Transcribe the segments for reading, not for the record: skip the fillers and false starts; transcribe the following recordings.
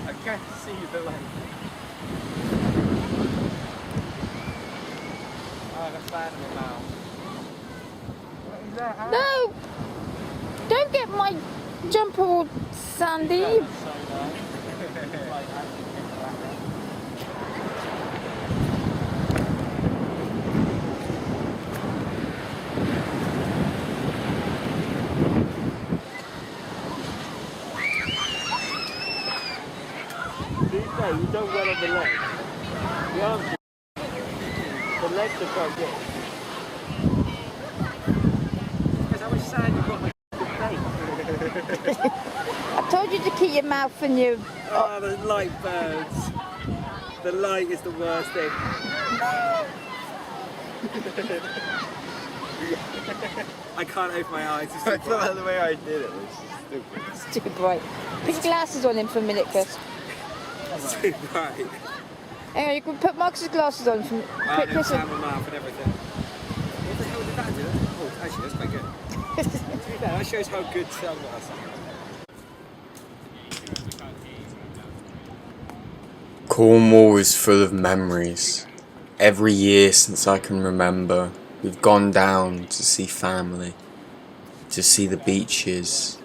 I can't see the light. Oh, I got sand in my mouth. What is that? Huh? No! Don't get my jumper all sandy. Yeah, that's so nice. Like, actually, no, you don't well on the legs. The arms, the legs are quite good. Because how much sand you've got on my face? I told you to keep your mouth and your... Oh, the light burns. The light is the worst thing. I can't open my eyes. I thought the way I did it was stupid. It's too bright. Put your glasses on him for a minute, Chris. It's too bright. Hang on, you can put Marcus's glasses on. From Chris. Sound my mouth and everything. What the hell did that do? Oh, actually, that's quite good. To be fair, that shows how good sunglasses are. Cornwall is full of memories. Every year since I can remember, we've gone down to see family, to see the beaches,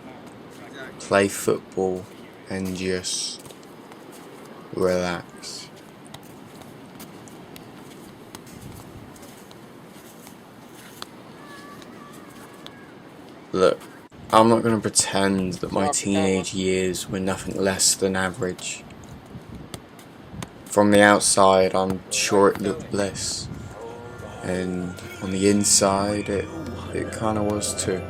play football and just relax. Look, I'm not going to pretend that my teenage years were nothing less than average. From the outside, I'm sure it looked bliss, and on the inside, it kind of was too.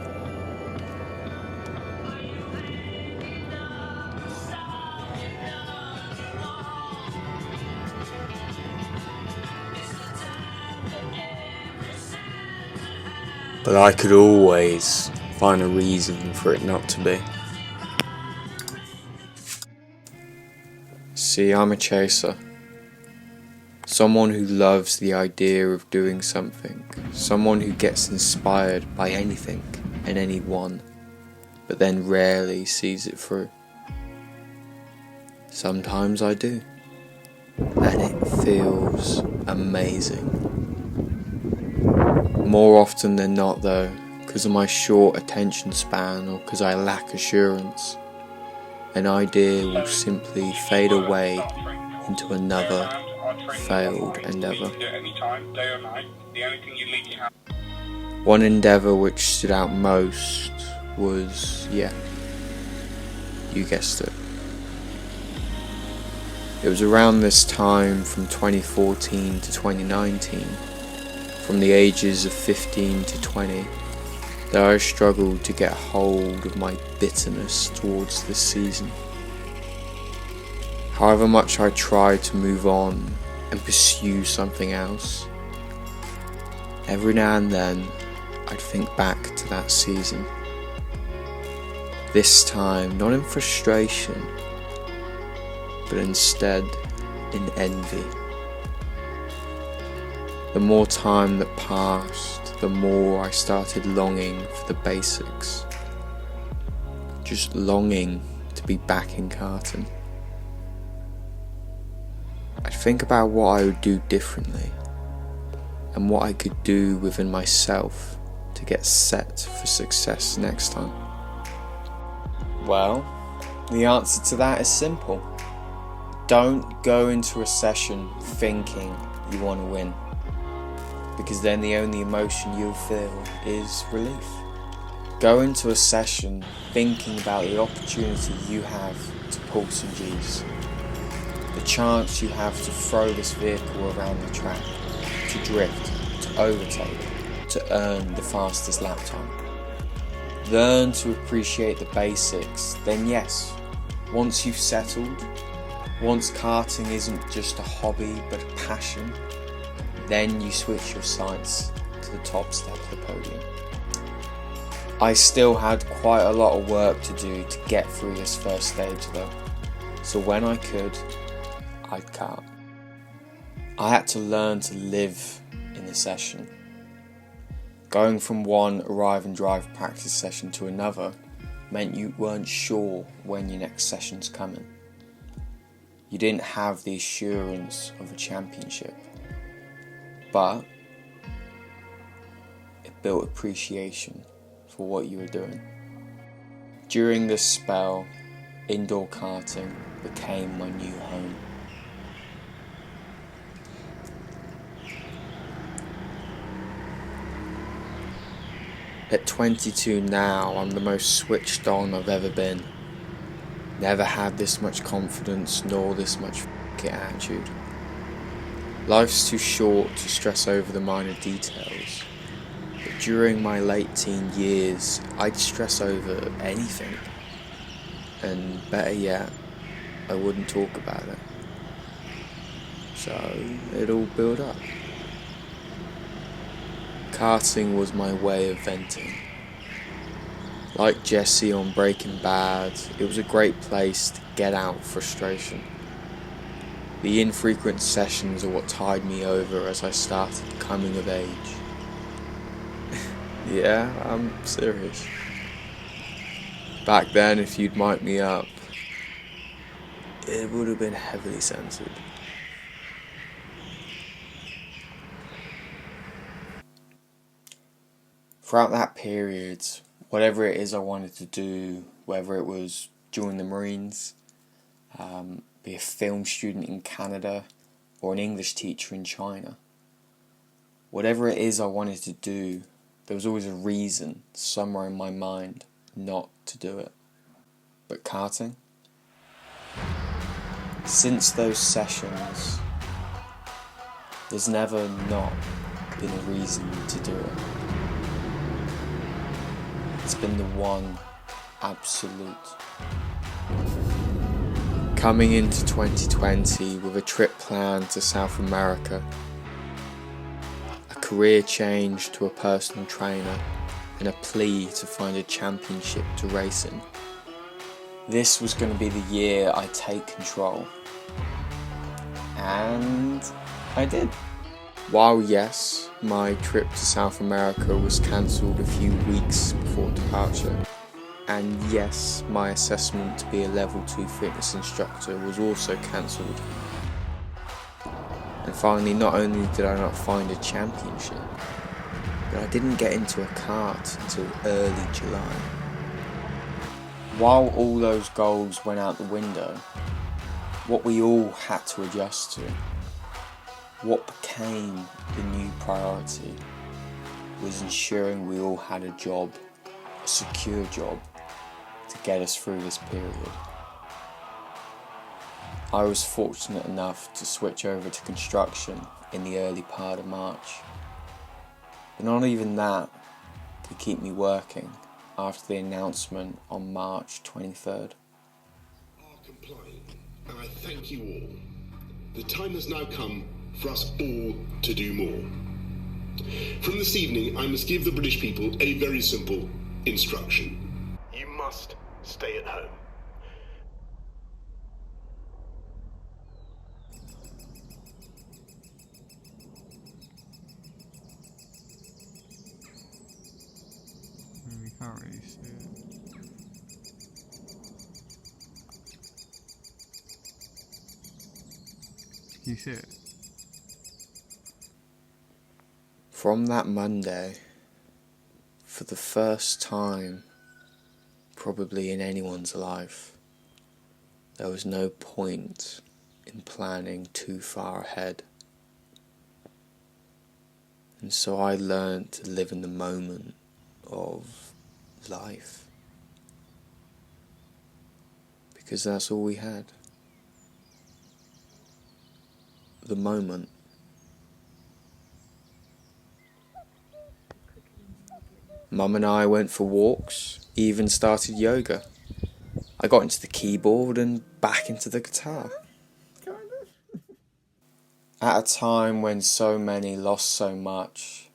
But I could always find a reason for it not to be. See, I'm a chaser. Someone who loves the idea of doing something. Someone who gets inspired by anything and anyone, but then rarely sees it through. Sometimes I do. And it feels amazing. More often than not though, because of my short attention span or because I lack assurance, an idea will simply fade away into another failed endeavour. One endeavour which stood out most was, yeah, you guessed it. It was around this time from 2014 to 2019, from the ages of 15 to 20, that I struggled to get hold of my bitterness towards this season. However much I tried to move on and pursue something else, every now and then I'd think back to that season. This time not in frustration, but instead in envy. The more time that passed, the more I started longing for the basics. Just longing to be back in karting. I'd think about what I would do differently and what I could do within myself to get set for success next time. Well, the answer to that is simple. Don't go into a session thinking you want to win, because then the only emotion you'll feel is relief. Go into a session thinking about the opportunity you have to pull some G's, the chance you have to throw this vehicle around the track, to drift, to overtake, to earn the fastest lap time. Learn to appreciate the basics, then yes, once you've settled, once karting isn't just a hobby but a passion, then you switch your sights to the top step of the podium. I still had quite a lot of work to do to get through this first stage though, so when I could, I'd kart. I had to learn to live in the session. Going from one arrive and drive practice session to another meant you weren't sure when your next session's coming. You didn't have the assurance of a championship, but it built appreciation for what you were doing. During this spell, indoor karting became my new home. At 22 now, I'm the most switched on I've ever been. Never had this much confidence nor this much f***ing attitude. Life's too short to stress over the minor details, but during my late teen years, I'd stress over anything. And better yet, I wouldn't talk about it. So it all built up. Karting was my way of venting. Like Jesse on Breaking Bad, it was a great place to get out frustration. The infrequent sessions are what tied me over as I started coming of age. Yeah, I'm serious. Back then, if you'd mic me up, it would have been heavily censored. Throughout that period, whatever it is I wanted to do, whether it was join the Marines, be a film student in Canada, or an English teacher in China, whatever it is I wanted to do, there was always a reason somewhere in my mind not to do it. But karting? Since those sessions, there's never not been a reason to do it. It's been the one absolute. Coming into 2020 with a trip planned to South America, a career change to a personal trainer, and a plea to find a championship to race in. This was going to be the year I take control. And I did. While yes, my trip to South America was cancelled a few weeks before departure, and yes, my assessment to be a level 2 fitness instructor was also cancelled. And finally, not only did I not find a championship, but I didn't get into a kart until early July. While all those goals went out the window, what we all had to adjust to, what became the new priority, was ensuring we all had a job, a secure job, to get us through this period. I was fortunate enough to switch over to construction in the early part of March. But not even that could keep me working after the announcement on March 23rd. Are complying, and I thank you all. The time has now come for us all to do more. From this evening, I must give the British people a very simple instruction. You must stay at home. We can't really see it. Can you see it? From that Monday, for the first time probably in anyone's life, there was no point in planning too far ahead. And so I learned to live in the moment of life, because that's all we had. The moment. Mum and I went for walks, even started yoga. I got into the keyboard and back into the guitar. At a time when so many lost so much,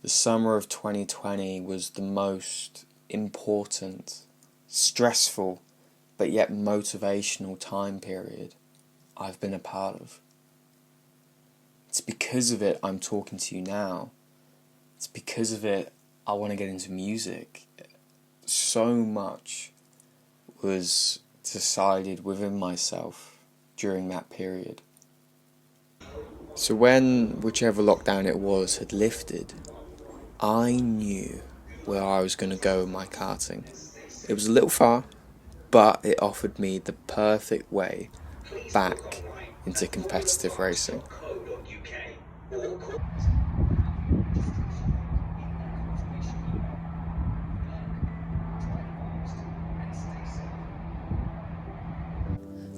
the summer of 2020 was the most important, stressful, but yet motivational time period I've been a part of. It's because of it I'm talking to you now. It's because of it I want to get into music. So much was decided within myself during that period. So when whichever lockdown it was had lifted, I knew where I was going to go with my karting. It was a little far, but it offered me the perfect way back into competitive racing.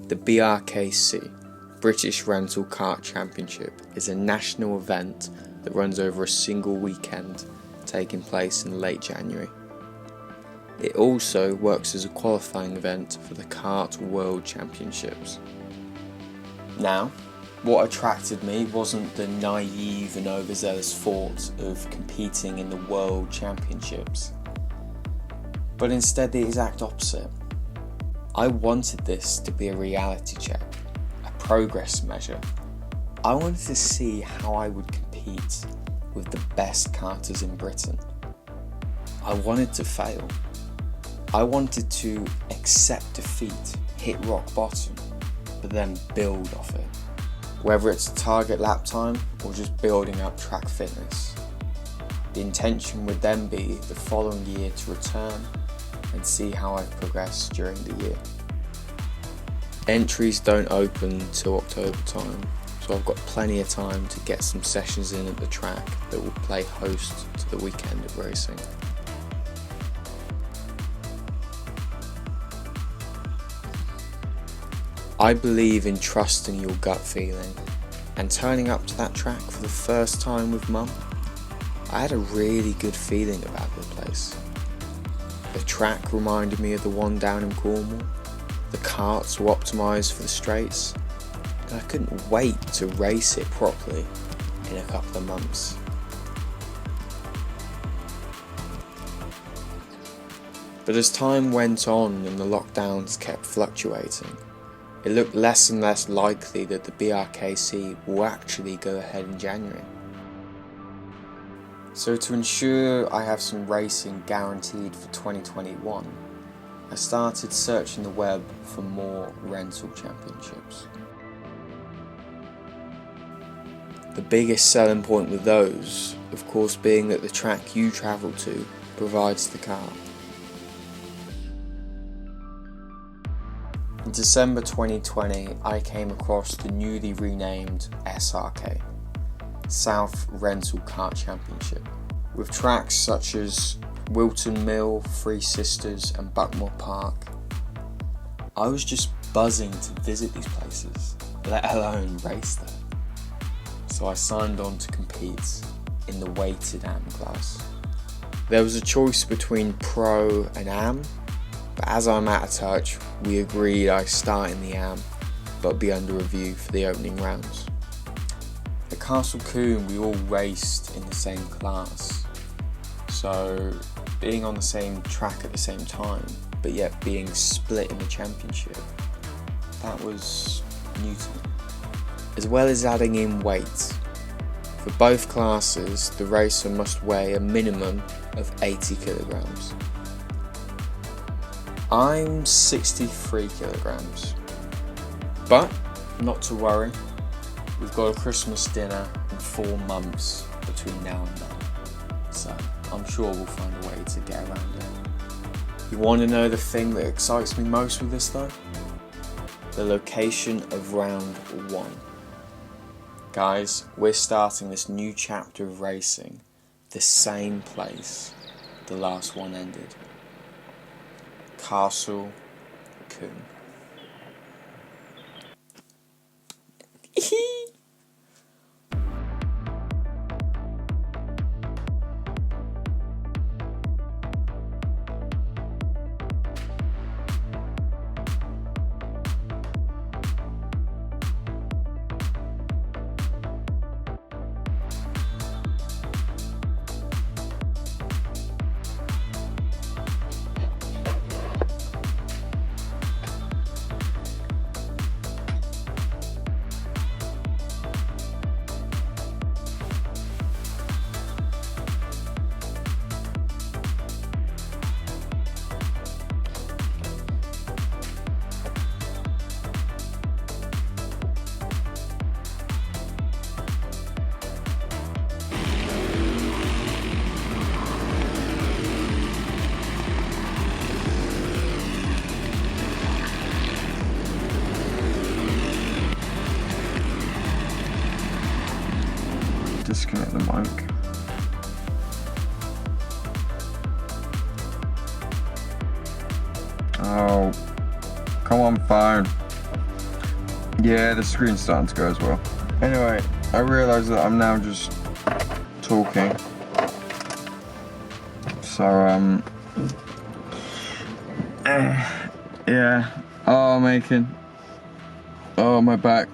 The BRKC, British Rental Kart Championship, is a national event that runs over a single weekend, taking place in late January. It also works as a qualifying event for the Kart World Championships. Now, what attracted me wasn't the naive and overzealous thought of competing in the World Championships, but instead the exact opposite. I wanted this to be a reality check, a progress measure. I wanted to see how I would compete with the best karters in Britain. I wanted to fail. I wanted to accept defeat, hit rock bottom, but then build off it. Whether it's a target lap time or just building up track fitness. The intention would then be the following year to return and see how I've progressed during the year. Entries don't open till October time, so I've got plenty of time to get some sessions in at the track that will play host to the weekend of racing. I believe in trusting your gut feeling, and turning up to that track for the first time with Mum, I had a really good feeling about the place. The track reminded me of the one down in Cornwall, the karts were optimised for the straights, and I couldn't wait to race it properly in a couple of months. But as time went on and the lockdowns kept fluctuating, it looked less and less likely that the BRKC will actually go ahead in January. So to ensure I have some racing guaranteed for 2021, I started searching the web for more rental championships. The biggest selling point with those, of course, being that the track you travel to provides the car. In December 2020, I came across the newly renamed SRK, South Rental Kart Championship, with tracks such as Wilton Mill, Three Sisters and Buckmore Park. I was just buzzing to visit these places, let alone race there. So I signed on to compete in the weighted AM class. There was a choice between Pro and AM, but as I'm out of touch, we agreed I start in the AM, but be under review for the opening rounds. At Castle Combe, we all raced in the same class, so being on the same track at the same time, but yet being split in the championship, that was new to me. As well as adding in weight. For both classes, the racer must weigh a minimum of 80 kilograms. I'm 63 kilograms, but not to worry, we've got a Christmas dinner and 4 months between now and then, so I'm sure we'll find a way to get around it. You want to know the thing that excites me most with this though? The location of round 1. Guys, we're starting this new chapter of racing the same place the last one ended. Castle Combe. disconnect the mic. Oh, come on, phone. Yeah, the screen's starting to go as well. Anyway, I realise that I'm now just talking. So, yeah. Oh, I'm aching. Oh, my back.